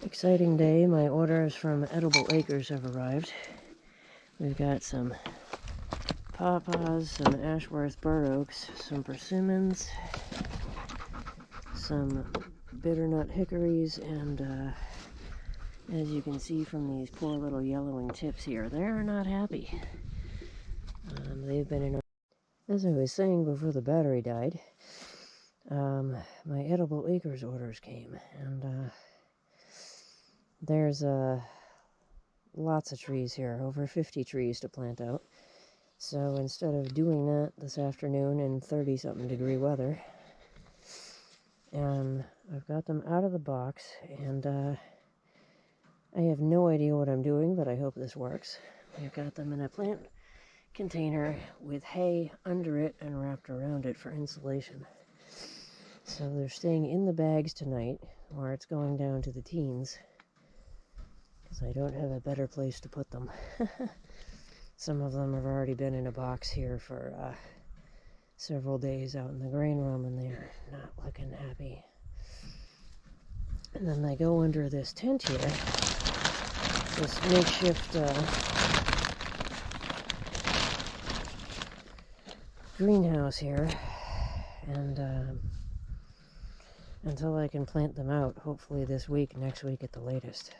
Exciting day. My orders from Edible Acres have arrived. We've got some pawpaws, some Ashworth bur oaks, some persimmons, some bitternut hickories, and as you can see from these poor little yellowing tips here, they're not happy. They've been in. As I was saying before the battery died, my Edible Acres orders came, and there's lots of trees here, over 50 trees to plant out. So instead of doing that this afternoon in 30-something degree weather, I've got them out of the box, and I have no idea what I'm doing, but I hope this works. I've got them in a plant container with hay under it and wrapped around it for insulation. So they're staying in the bags tonight, or it's going down to the teens, because I don't have a better place to put them. Some of them have already been in a box here for several days out in the grain room, and they're not looking happy. And then they go under this tent here, this makeshift greenhouse here, and until I can plant them out, hopefully this week, next week at the latest.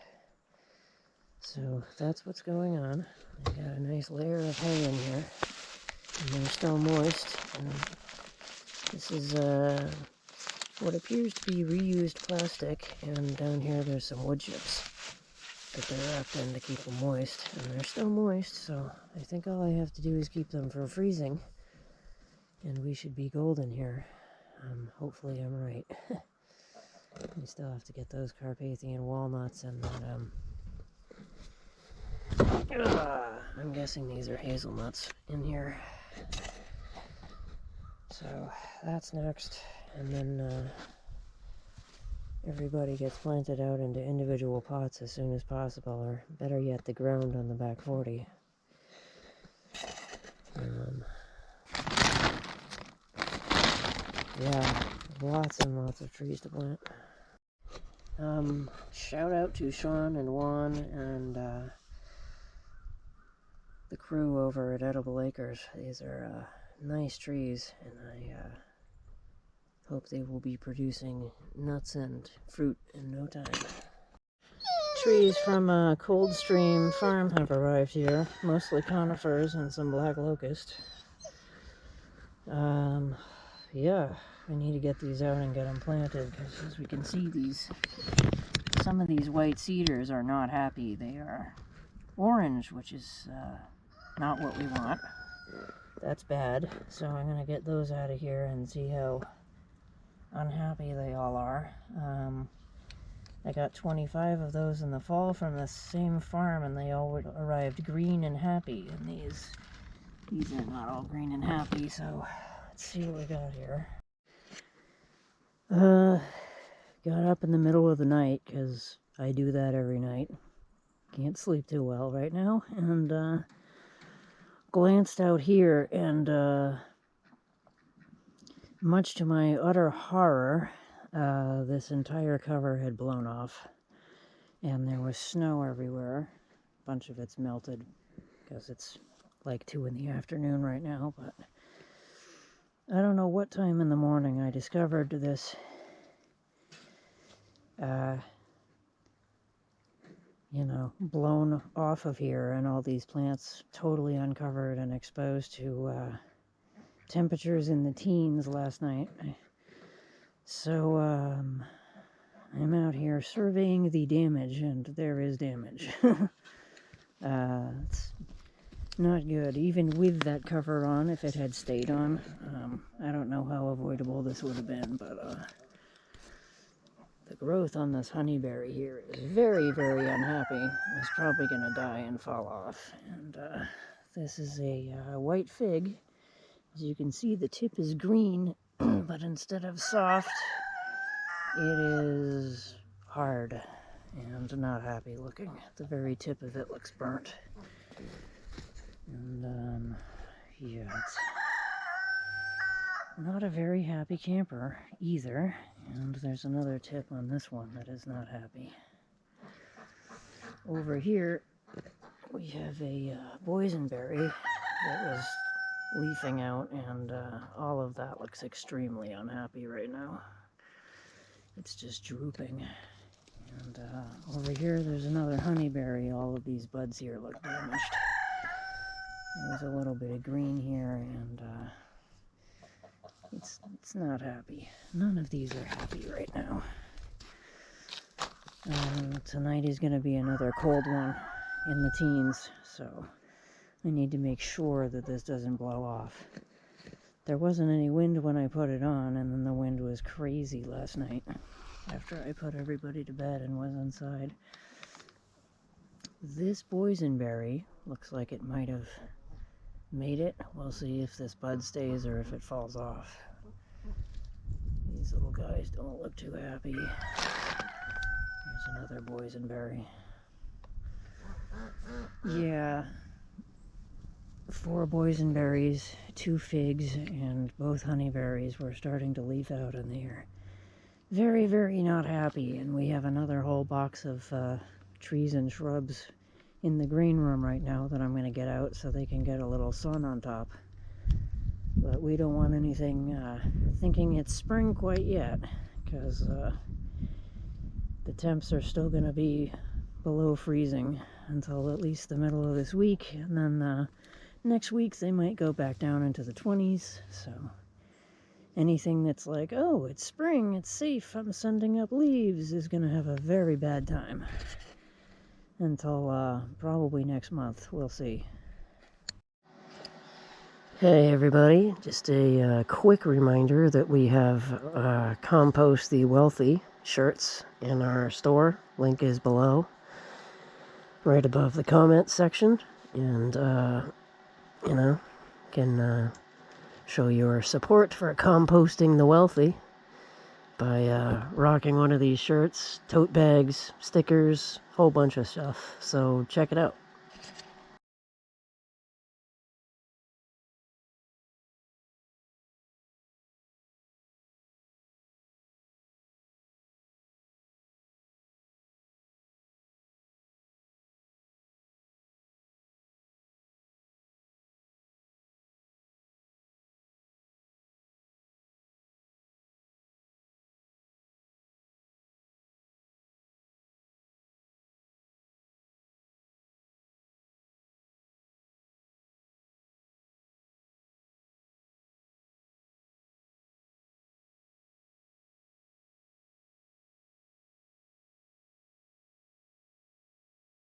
So that's what's going on. I got a nice layer of hay in here, and they're still moist. And this is what appears to be reused plastic, and down here there's some wood chips that they're wrapped in to keep them moist, and they're still moist, so I think all I have to do is keep them from freezing, and we should be golden here. Hopefully I'm right. We still have to get those Carpathian walnuts and that, I'm guessing these are hazelnuts in here. So that's next, and then everybody gets planted out into individual pots as soon as possible, or better yet, the ground on the back 40. Yeah, lots and lots of trees to plant. Shout out to Sean and Juan and the crew over at Edible Acres. These are nice trees, and I hope they will be producing nuts and fruit in no time. Trees from Coldstream Farm have arrived here, mostly conifers and some black locust. Yeah, I need to get these out and get them planted, because as we can see, some of these white cedars are not happy. They are orange, which is not what we want. That's bad. So I'm going to get those out of here and see how unhappy they all are. I got 25 of those in the fall from the same farm, and they all arrived green and happy. And these are not all green and happy, so let's see what we got here. Got up in the middle of the night, because I do that every night. Can't sleep too well right now, and glanced out here, and much to my utter horror, this entire cover had blown off, and there was snow everywhere. A bunch of it's melted, because it's like 2 in the afternoon right now, but I don't know what time in the morning I discovered this blown off of here, and all these plants totally uncovered and exposed to temperatures in the teens last night. So I'm out here surveying the damage, and there is damage. It's not good, even with that cover on. If it had stayed on, I don't know how avoidable this would have been, but the growth on this honeyberry here is very, very unhappy. It's probably going to die and fall off. And this is a white fig. As you can see, the tip is green, but instead of soft, it is hard and not happy looking. The very tip of it looks burnt. And yeah, it's not a very happy camper either. And there's another tip on this one that is not happy. Over here, we have a boysenberry that was leafing out, and all of that looks extremely unhappy right now. It's just drooping. And over here, there's another honeyberry. All of these buds here look damaged. There's a little bit of green here, and it's not happy. None of these are happy right now. Tonight is going to be another cold one in the teens, so I need to make sure that this doesn't blow off. There wasn't any wind when I put it on, and then the wind was crazy last night after I put everybody to bed and was inside. This boysenberry looks like it might have made it. We'll see if this bud stays or if it falls off. These little guys don't look too happy. Here's another boysenberry. Yeah, 4 boysenberries, 2 figs, and both honeyberries were starting to leaf out, and they're very, very not happy. And we have another whole box of trees and shrubs in the green room right now that I'm going to get out so they can get a little sun on top. But we don't want anything thinking it's spring quite yet, because the temps are still going to be below freezing until at least the middle of this week, and then next week they might go back down into the 20s. So anything that's like, oh, it's spring, it's safe, I'm sending up leaves, is going to have a very bad time until probably next month. We'll see. Hey everybody, just a quick reminder that we have Compost the Wealthy shirts in our store. Link is below, right above the comments section, and you know, can show your support for composting the wealthy by rocking one of these shirts, tote bags, stickers, whole bunch of stuff. So check it out.